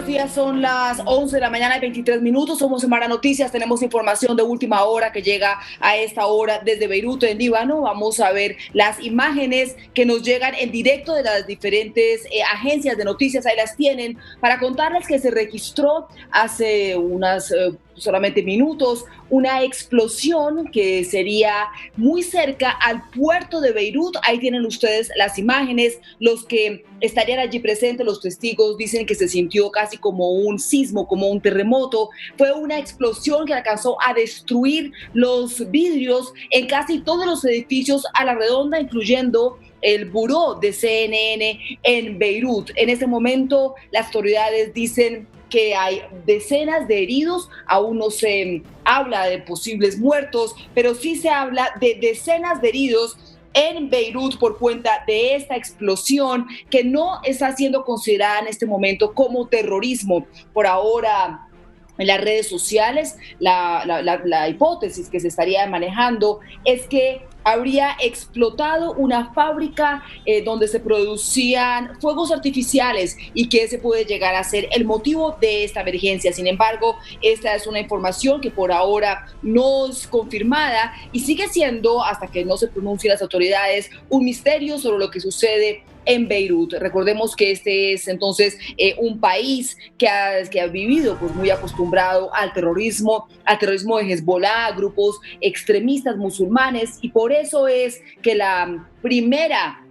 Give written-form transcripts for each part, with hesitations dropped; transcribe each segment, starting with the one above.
días, son las 11 de la mañana y 23 minutos. Somos Semana Noticias, tenemos información de última hora que llega a esta hora desde Beirut, en Líbano. Vamos a ver las imágenes que nos llegan en directo de las diferentes agencias de noticias. Ahí las tienen para contarles que se registró hace unas solamente minutos una explosión que sería muy cerca al puerto de Beirut. Ahí tienen ustedes las imágenes. Los que estarían allí presentes, los testigos, dicen que se sintió casi como un sismo, como un terremoto. Fue una explosión que alcanzó a destruir los vidrios en casi todos los edificios a la redonda, incluyendo el buró de CNN en Beirut. En este momento, las autoridades dicen que hay decenas de heridos. Aún no se habla de posibles muertos, pero sí se habla de decenas de heridos en Beirut por cuenta de esta explosión que no está siendo considerada en este momento como terrorismo. Por ahora, en las redes sociales, la hipótesis que se estaría manejando es que habría explotado una fábrica donde se producían fuegos artificiales y que ese puede llegar a ser el motivo de esta emergencia. Sin embargo, esta es una información que por ahora no es confirmada y sigue siendo, hasta que no se pronuncien las autoridades, un misterio sobre lo que sucede en Beirut. Recordemos que este es entonces un país que ha vivido pues muy acostumbrado al terrorismo de Hezbollah, grupos extremistas musulmanes, y por eso es que la primera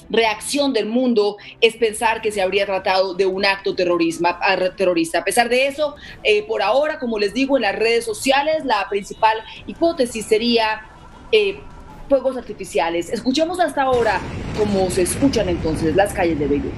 reacción del mundo es pensar que se habría tratado de un acto terrorista. A pesar de eso, por ahora, como les digo, en las redes sociales la principal hipótesis sería fuegos artificiales. Escuchemos hasta ahora cómo se escuchan entonces las calles de Beirut.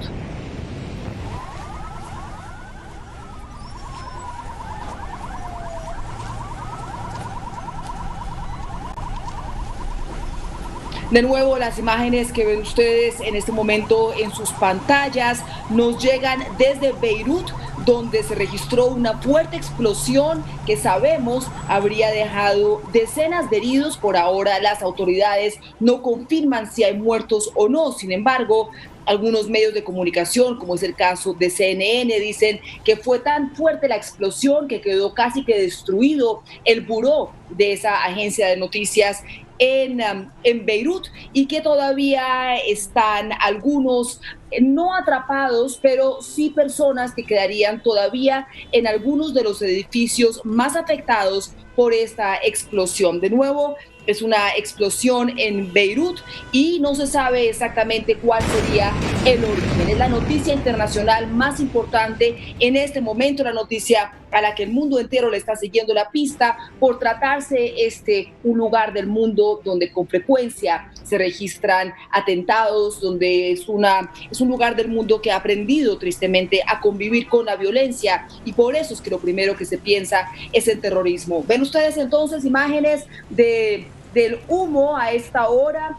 De nuevo, las imágenes que ven ustedes en este momento en sus pantallas nos llegan desde Beirut, donde se registró una fuerte explosión que sabemos habría dejado decenas de heridos. Por ahora, las autoridades no confirman si hay muertos o no. Sin embargo, algunos medios de comunicación, como es el caso de CNN, dicen que fue tan fuerte la explosión que quedó casi que destruido el buró de esa agencia de noticias en Beirut, y que todavía están algunos no atrapados, pero sí personas que quedarían todavía en algunos de los edificios más afectados por esta explosión. De nuevo, es una explosión en Beirut y no se sabe exactamente cuál sería el origen. Es la noticia internacional más importante en este momento, la noticia a la que el mundo entero le está siguiendo la pista por tratarse un lugar del mundo donde con frecuencia se registran atentados, donde es un lugar del mundo que ha aprendido tristemente a convivir con la violencia, y por eso es que lo primero que se piensa es el terrorismo. Ven ustedes entonces imágenes del humo a esta hora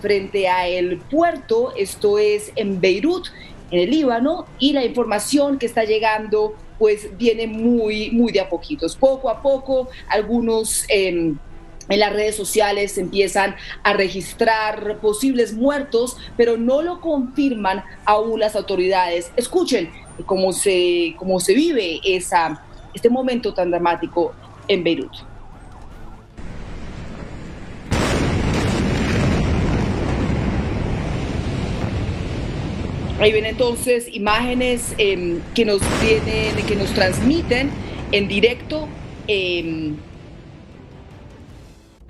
frente a el puerto. Esto es en Beirut, en el Líbano, y la información que está llegando pues viene muy de a poquitos. Poco a poco, algunos en las redes sociales empiezan a registrar posibles muertos, pero no lo confirman aún las autoridades. Escuchen cómo se vive este momento tan dramático en Beirut. Ahí ven entonces imágenes que nos transmiten en directo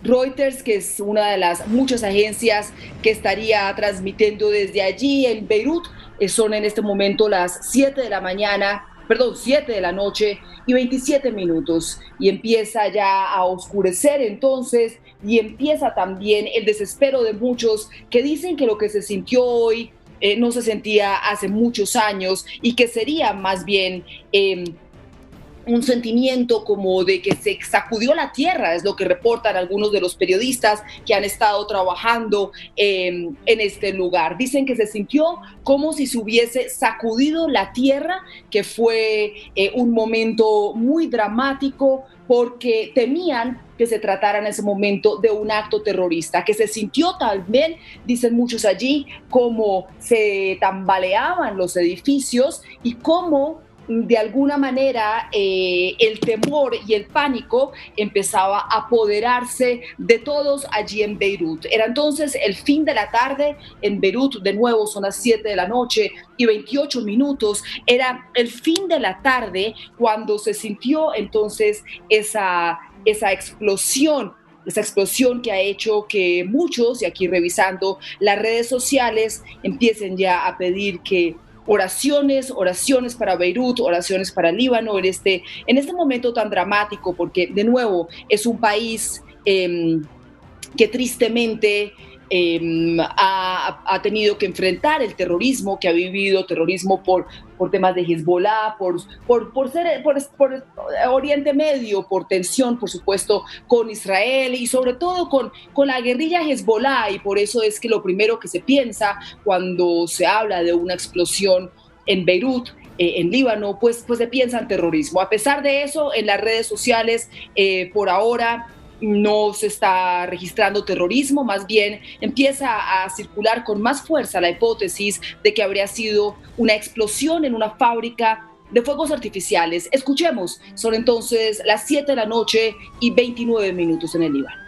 Reuters, que es una de las muchas agencias que estaría transmitiendo desde allí en Beirut. Son en este momento las 7 de la noche y 27 minutos. Y empieza ya a oscurecer entonces, y empieza también el desespero de muchos que dicen que lo que se sintió hoy no se sentía hace muchos años, y que sería más bien un sentimiento como de que se sacudió la tierra. Es lo que reportan algunos de los periodistas que han estado trabajando en este lugar. Dicen que se sintió como si se hubiese sacudido la tierra, que fue un momento muy dramático, porque temían que se tratara en ese momento de un acto terrorista, que se sintió también, dicen muchos allí, como se tambaleaban los edificios y cómo de alguna manera el temor y el pánico empezaba a apoderarse de todos allí en Beirut. Era entonces el fin de la tarde en Beirut, de nuevo son las 7 de la noche y 28 minutos, era el fin de la tarde cuando se sintió entonces esa explosión que ha hecho que muchos, y aquí revisando las redes sociales, empiecen ya a pedir que oraciones para Beirut, oraciones para el Líbano en este momento tan dramático, porque de nuevo es un país que tristemente ha tenido que enfrentar el terrorismo, que ha vivido terrorismo por temas de Hezbollah, por Oriente Medio, por tensión, por supuesto, con Israel y sobre todo con la guerrilla Hezbollah. Y por eso es que lo primero que se piensa cuando se habla de una explosión en Beirut, en Líbano, pues se piensa en terrorismo. A pesar de eso, en las redes sociales, por ahora, no se está registrando terrorismo, más bien empieza a circular con más fuerza la hipótesis de que habría sido una explosión en una fábrica de fuegos artificiales. Escuchemos, son entonces las 7 de la noche y 29 minutos en el Líbano.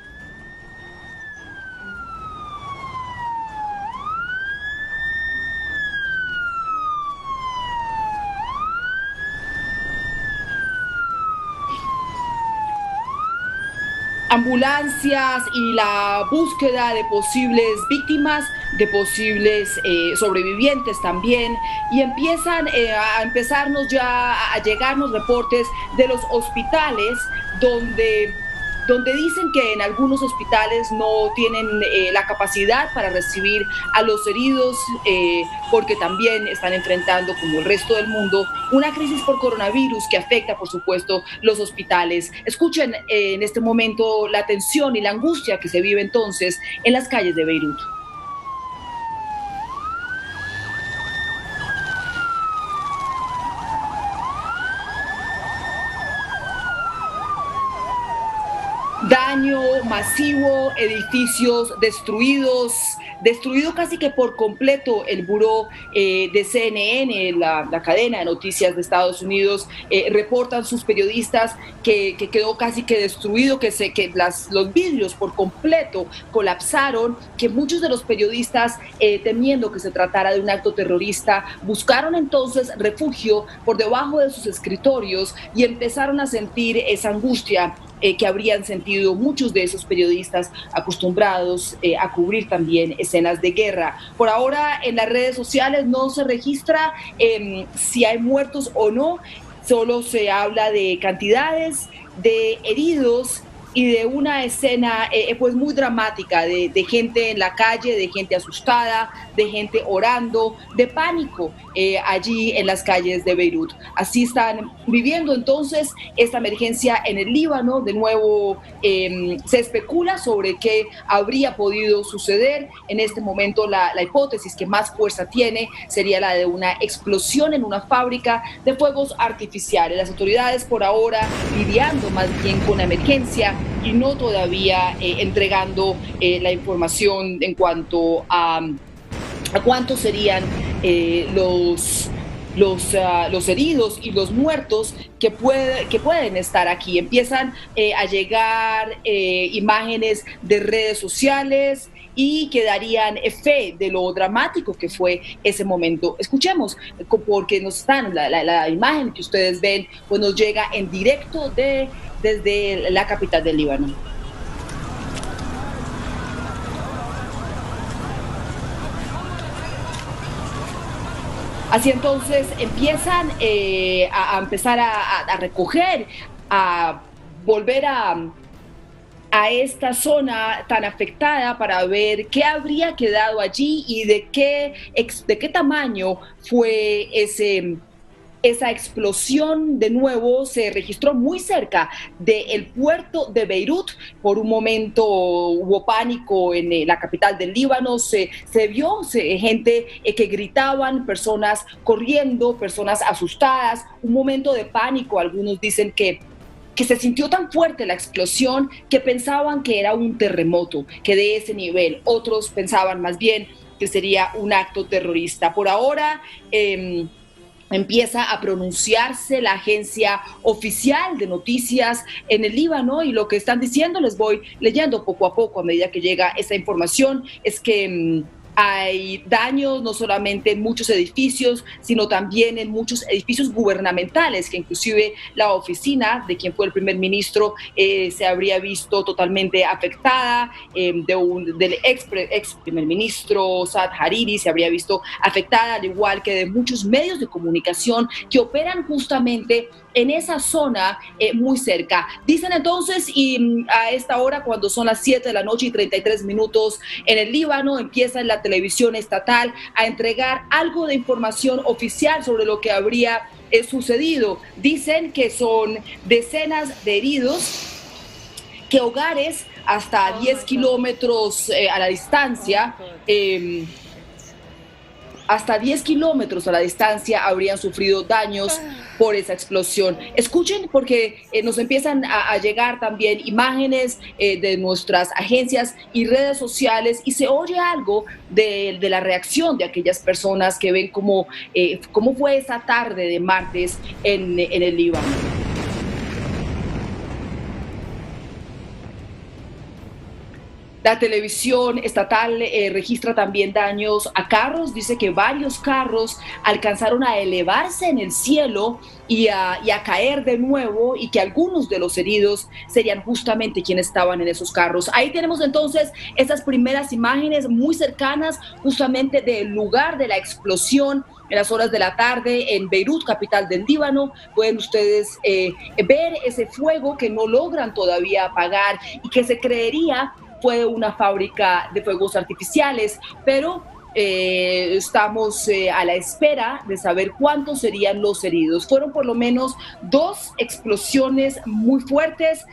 Ambulancias y la búsqueda de posibles víctimas, de posibles sobrevivientes también, y empiezan a empezarnos ya a llegarnos reportes de los hospitales donde dicen que en algunos hospitales no tienen la capacidad para recibir a los heridos porque también están enfrentando, como el resto del mundo, una crisis por coronavirus que afecta, por supuesto, los hospitales. Escuchen en este momento la tensión y la angustia que se vive entonces en las calles de Beirut. Daño masivo, edificios destruido casi que por completo el buró de CNN, la cadena de noticias de Estados Unidos, reportan sus periodistas que quedó casi que destruido, que los vidrios por completo colapsaron, que muchos de los periodistas, temiendo que se tratara de un acto terrorista, buscaron entonces refugio por debajo de sus escritorios y empezaron a sentir esa angustia que habrían sentido muchos de esos periodistas acostumbrados a cubrir también escenas de guerra. Por ahora en las redes sociales no se registra si hay muertos o no, solo se habla de cantidades de heridos y de una escena pues muy dramática de gente en la calle, de gente asustada, de gente orando, de pánico allí en las calles de Beirut. Así están viviendo entonces esta emergencia en el Líbano. De nuevo se especula sobre qué habría podido suceder. En este momento la hipótesis que más fuerza tiene sería la de una explosión en una fábrica de fuegos artificiales. Las autoridades por ahora lidiando más bien con la emergencia y no todavía entregando la información en cuanto a cuántos serían los heridos y los muertos que pueden estar aquí. Empiezan a llegar imágenes de redes sociales y que darían fe de lo dramático que fue ese momento. Escuchemos, porque la imagen que ustedes ven pues nos llega en directo desde la capital del Líbano. Así entonces empiezan a empezar a recoger, a volver a esta zona tan afectada para ver qué habría quedado allí y de qué tamaño fue esa explosión. De nuevo se registró muy cerca del puerto de Beirut. Por un momento hubo pánico en la capital del Líbano, se vio gente que gritaban, personas corriendo, personas asustadas, un momento de pánico. Algunos dicen que se sintió tan fuerte la explosión que pensaban que era un terremoto, que de ese nivel. Otros pensaban más bien que sería un acto terrorista. Por ahora empieza a pronunciarse la agencia oficial de noticias en el Líbano, y lo que están diciendo, les voy leyendo poco a poco a medida que llega esta información, es que hay daños no solamente en muchos edificios, sino también en muchos edificios gubernamentales, que inclusive la oficina de quien fue el primer ministro se habría visto totalmente afectada, del ex primer ministro Saad Hariri se habría visto afectada, al igual que de muchos medios de comunicación que operan justamente en esa zona muy cerca. Dicen entonces, y a esta hora, cuando son las 7 de la noche y 33 minutos en el Líbano, empieza en la televisión estatal a entregar algo de información oficial sobre lo que habría sucedido. Dicen que son decenas de heridos, que hogares hasta 10 kilómetros a la distancia, hasta 10 kilómetros a la distancia habrían sufrido daños por esa explosión. Escuchen, porque nos empiezan a llegar también imágenes de nuestras agencias y redes sociales, y se oye algo de la reacción de aquellas personas que ven cómo fue esa tarde de martes en el Líbano. La televisión estatal registra también daños a carros. Dice que varios carros alcanzaron a elevarse en el cielo y a caer de nuevo, y que algunos de los heridos serían justamente quienes estaban en esos carros. Ahí tenemos entonces estas primeras imágenes muy cercanas justamente del lugar de la explosión en las horas de la tarde en Beirut, capital del Líbano. Pueden ustedes ver ese fuego que no logran todavía apagar y que se creería fue una fábrica de fuegos artificiales, pero estamos a la espera de saber cuántos serían los heridos. Fueron por lo menos 2 explosiones muy fuertes,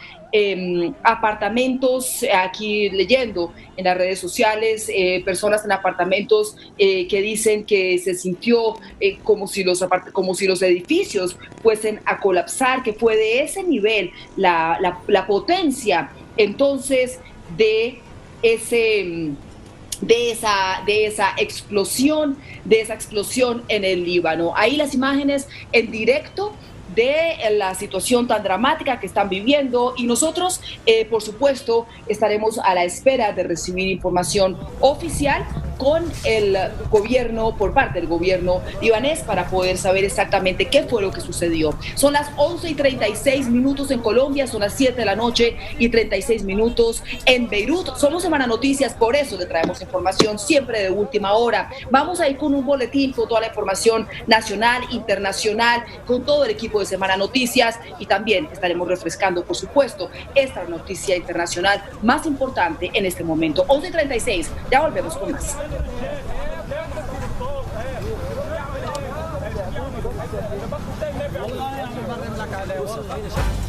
apartamentos, aquí leyendo en las redes sociales, personas en apartamentos que dicen que se sintió como si los edificios fuesen a colapsar, que fue de ese nivel la potencia entonces de esa explosión en el Líbano. Ahí las imágenes en directo de la situación tan dramática que están viviendo, y nosotros, por supuesto, estaremos a la espera de recibir información oficial con el gobierno, por parte del gobierno libanés, para poder saber exactamente qué fue lo que sucedió. Son las 11:36 minutos en Colombia, son las 7 de la noche y 36 minutos en Beirut. Somos Semana Noticias, por eso le traemos información siempre de última hora. Vamos a ir con un boletín con toda la información nacional, internacional, con todo el equipo de Semana Noticias, y también estaremos refrescando, por supuesto, esta noticia internacional más importante en este momento. 11:36, ya volvemos con más. والله يعني